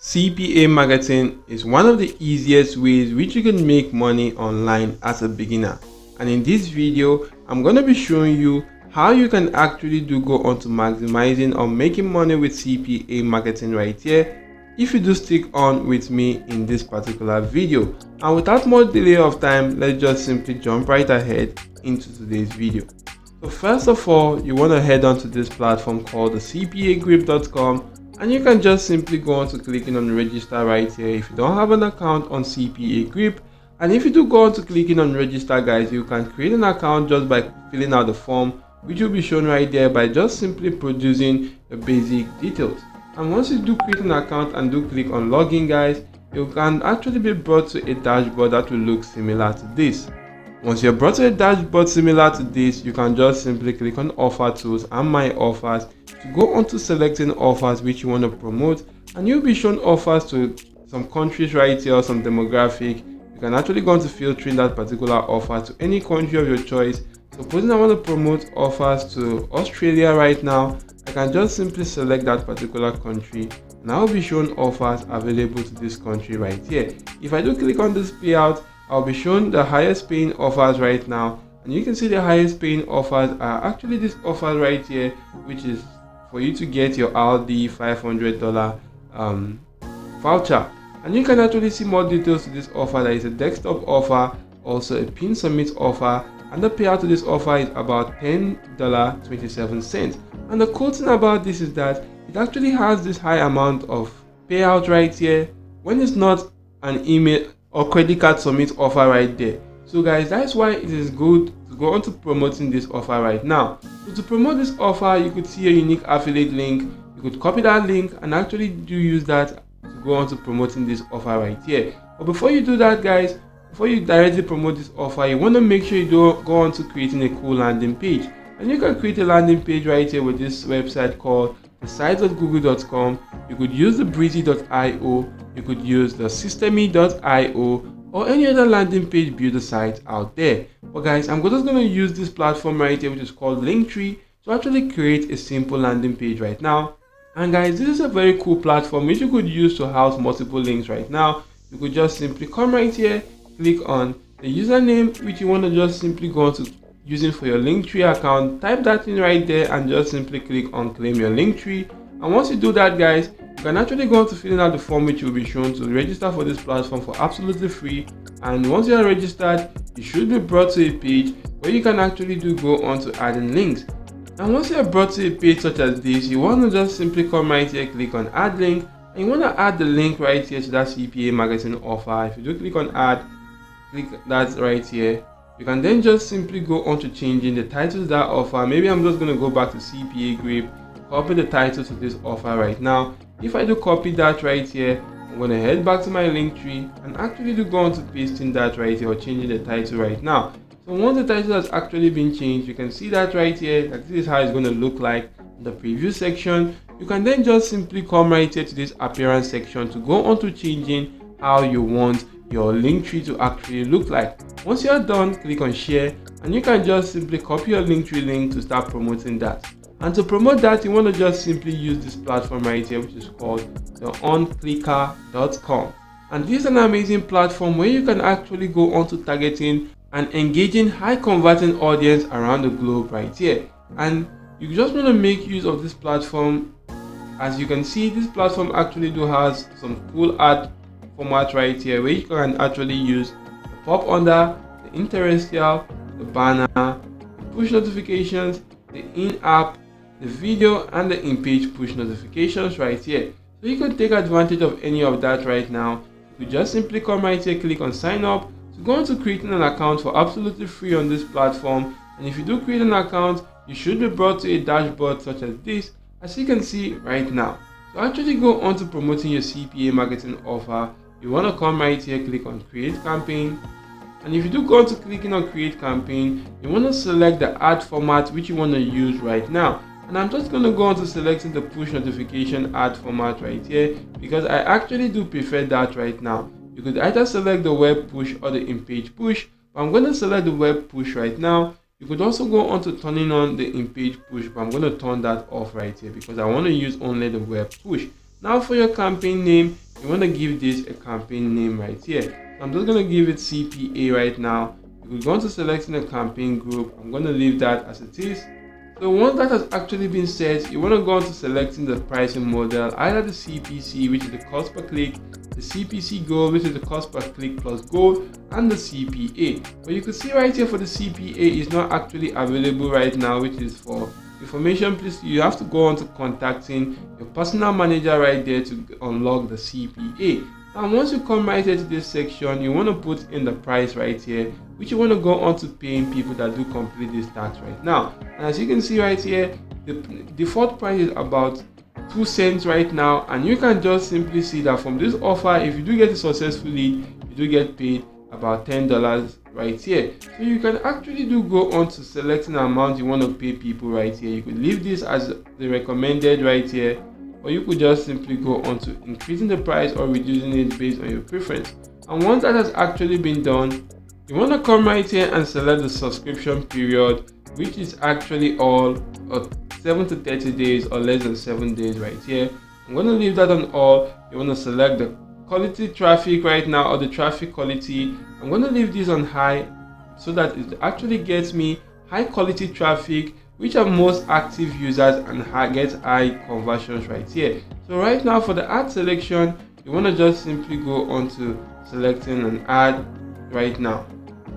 CPA marketing is one of the easiest ways which you can make money online as a beginner, and in this video I'm going to be showing you how you can actually go on to maximizing or making money with CPA marketing right here if you do stick on with me in this particular video. And without more delay of time, let's just simply jump right ahead into today's video. So first of all, you want to head on to this platform called the CPAGrip.com, and you can just simply go on to clicking on register right here if you don't have an account on CPAGrip. And if you do go on to clicking on register, guys, you can create an account just by filling out the form, which will be shown right there by just simply producing the basic details. And once you do create an account and do click on login, guys, you can actually be brought to a dashboard that will look similar to this. Once you're brought to a dashboard similar to this, you can just simply click on offer tools and my offers to go on to selecting offers which you want to promote, and you'll be shown offers to some countries right here or some demographic. You can actually go on to filtering that particular offer to any country of your choice. Supposing I want to promote offers to Australia right now, I can just simply select that particular country and I'll be shown offers available to this country right here. If I do click on this payout, I'll be shown the highest paying offers right now, and you can see the highest paying offers are actually this offer right here, which is for you to get your Aldi $500 voucher. And you can actually see more details to this offer. There is a desktop offer, also a pin submit offer, and the payout to this offer is about $10.27. And the cool thing about this is that it actually has this high amount of payout right here when it's not an email or credit card submit offer right there. So guys, that's why it is good to go on to promoting this offer right now. So to promote this offer, you could see a unique affiliate link. You could copy that link and actually do use that to go on to promoting this offer right here. But before you do that, guys, before you directly promote this offer, you want to make sure you do go on to creating a cool landing page. And you can create a landing page right here with this website called the site.google.com. You could use the breezy.io, you could use the systemy.io, or any other landing page builder site out there. But guys, I'm just going to use this platform right here, which is called Linktree, to actually create a simple landing page right now. And guys, this is a very cool platform which you could use to house multiple links right now. You could just simply come right here, click on the username which you want to just simply go on to using for your Linktree account, type that in right there and just simply click on claim your Linktree. And once you do that, guys, you can actually go on to filling out the form which will be shown to register for this platform for absolutely free. And once you are registered, you should be brought to a page where you can actually go on to adding links. And once you are brought to a page such as this, you want to just simply come right here, click on add link, and you want to add the link right here to that CPA marketing offer. If you do click on add, click that right here. You can then just simply go on to changing the title to that offer. Maybe I'm just going to go back to CPAGrip, copy the title to this offer right now. If I do copy that right here, I'm going to head back to my Linktree and actually go on to pasting that right here or changing the title right now. So once the title has actually been changed, you can see that right here, that this is how it's going to look like in the preview section. You can then just simply come right here to this appearance section to go on to changing how you want your Linktree to actually look like. Once you are done, click on share, and you can just simply copy your Linktree link to start promoting that. And to promote that, you want to just simply use this platform right here, which is called the onclicker.com. And this is an amazing platform where you can actually go on to targeting and engaging high converting audience around the globe right here. And you just want to make use of this platform. As you can see, this platform actually has some cool ad format right here where you can actually use the pop under, the interstitial, the banner, the push notifications, the in-app, the video, and the in-page push notifications right here. So you can take advantage of any of that right now. You could just simply come right here, click on sign up to go into creating an account for absolutely free on this platform. And if you do create an account, you should be brought to a dashboard such as this, as you can see right now. To actually go on to promoting your CPA marketing offer, you want to come right here, click on create campaign. And if you do go on to clicking on create campaign, you want to select the ad format which you want to use right now. And I'm just going to go on to selecting the push notification ad format right here, because I actually do prefer that right now. You could either select the web push or the in-page push, but I'm going to select the web push right now. You could also go on to turning on the in-page push, but I'm going to turn that off right here because I want to use only the web push. Now for your campaign name, you want to give this a campaign name right here. So I'm just going to give it CPA right now. We're going to selecting a campaign group. I'm going to leave that as it is. So once that has actually been set, you want to go on to selecting the pricing model, either the CPC, which is the cost per click, the CPC gold, which is the cost per click plus gold, and the CPA. But you can see right here for the CPA is not actually available right now, which is for information. Please, you have to go on to contacting your personal manager right there to unlock the CPA. And once you come right here to this section, you want to put in the price right here, which you want to go on to paying people that do complete this task right now. And as you can see right here, the default price is about 2 cents right now, and you can just simply see that from this offer, if you do get a successful lead, you do get paid about $10 right here. So you can actually do go on to selecting the amount you want to pay people right here. You could leave this as the recommended right here, or you could just simply go on to increasing the price or reducing it based on your preference. And once that has actually been done, you want to come right here and select the subscription period, which is actually all 7 to 30 days or less than 7 days right here. I'm going to leave that on all. You want to select the quality traffic right now, or the traffic quality. I'm going to leave this on high so that it actually gets me high quality traffic, which are most active users and gets high conversions right here. So right now for the ad selection, you want to just simply go on to selecting an ad right now.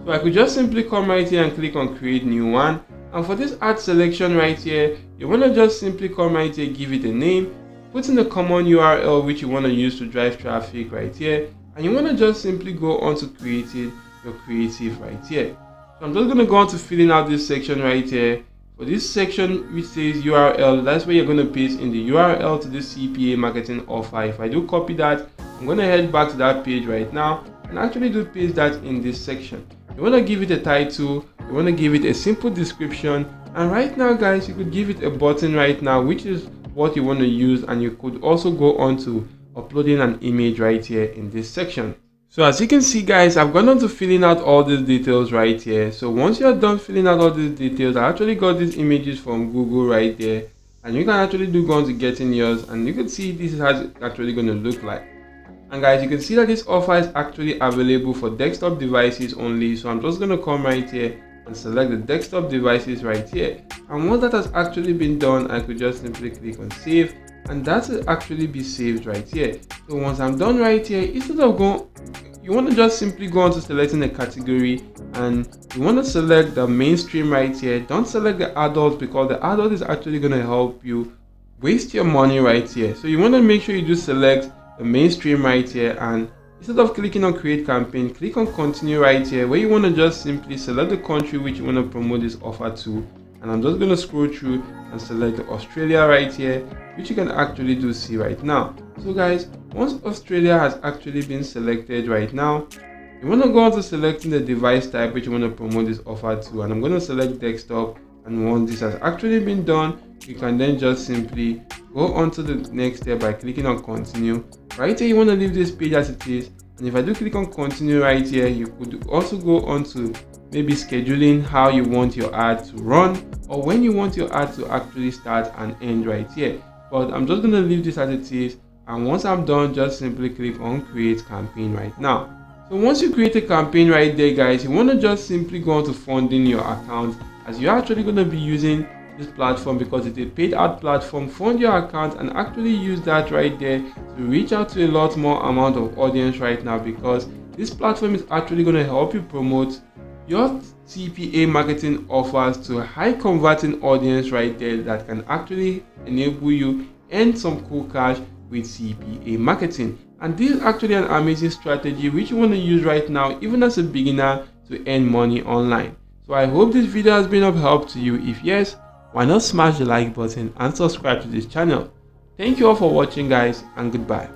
So I could just simply come right here and click on create new one. And for this ad selection right here, you want to just simply come right here, give it a name, put in the common URL which you want to use to drive traffic right here, and you want to just simply go on to creating your creative right here. So I'm just going to go on to filling out this section right here. For this section which says URL, that's where you're going to paste in the URL to this CPA marketing offer. If I do copy that, I'm going to head back to that page right now and actually do paste that in this section. You want to give it a title, you want to give it a simple description, and right now guys, you could give it a button right now, which is what you want to use, and you could also go on to uploading an image right here in this section. So as you can see guys, I've gone on to filling out all these details right here. So once you're done filling out all these details, I actually got these images from Google right there, and you can actually do go on to getting yours, and you can see this is how it's actually going to look like. And guys, you can see that this offer is actually available for desktop devices only. So I'm just going to come right here and select the desktop devices right here. And once that has actually been done, I could just simply click on save, and that will actually be saved right here. So once I'm done right here, instead of going, you want to just simply go on to selecting a category, and you want to select the mainstream right here. Don't select the adult, because the adult is actually going to help you waste your money right here. So you want to make sure you do select the mainstream right here, and instead of clicking on create campaign, click on continue right here, where you want to just simply select the country which you want to promote this offer to. And I'm just going to scroll through and select Australia right here, which you can actually do see right now. So guys, once Australia has actually been selected right now, you want to go on to selecting the device type which you want to promote this offer to, and I'm going to select desktop. And once this has actually been done, you can then just simply go on to the next step by clicking on continue. Right here, you want to leave this page as it is, and if I do click on continue right here, you could also go on to maybe scheduling how you want your ad to run, or when you want your ad to actually start and end right here. But I'm just going to leave this as it is, and once I'm done, just simply click on create campaign right now. So once you create a campaign right there guys, you want to just simply go on to funding your account, as you're actually going to be using this platform because it's a paid ad platform. Fund your account and actually use that right there to reach out to a lot more amount of audience right now, because this platform is actually going to help you promote your CPA marketing offers to a high converting audience right there that can actually enable you earn some cool cash with CPA marketing. And this is actually an amazing strategy which you want to use right now, even as a beginner, to earn money online. So I hope this video has been of help to you. If yes, why not smash the like button and subscribe to this channel. Thank you all for watching guys, and goodbye.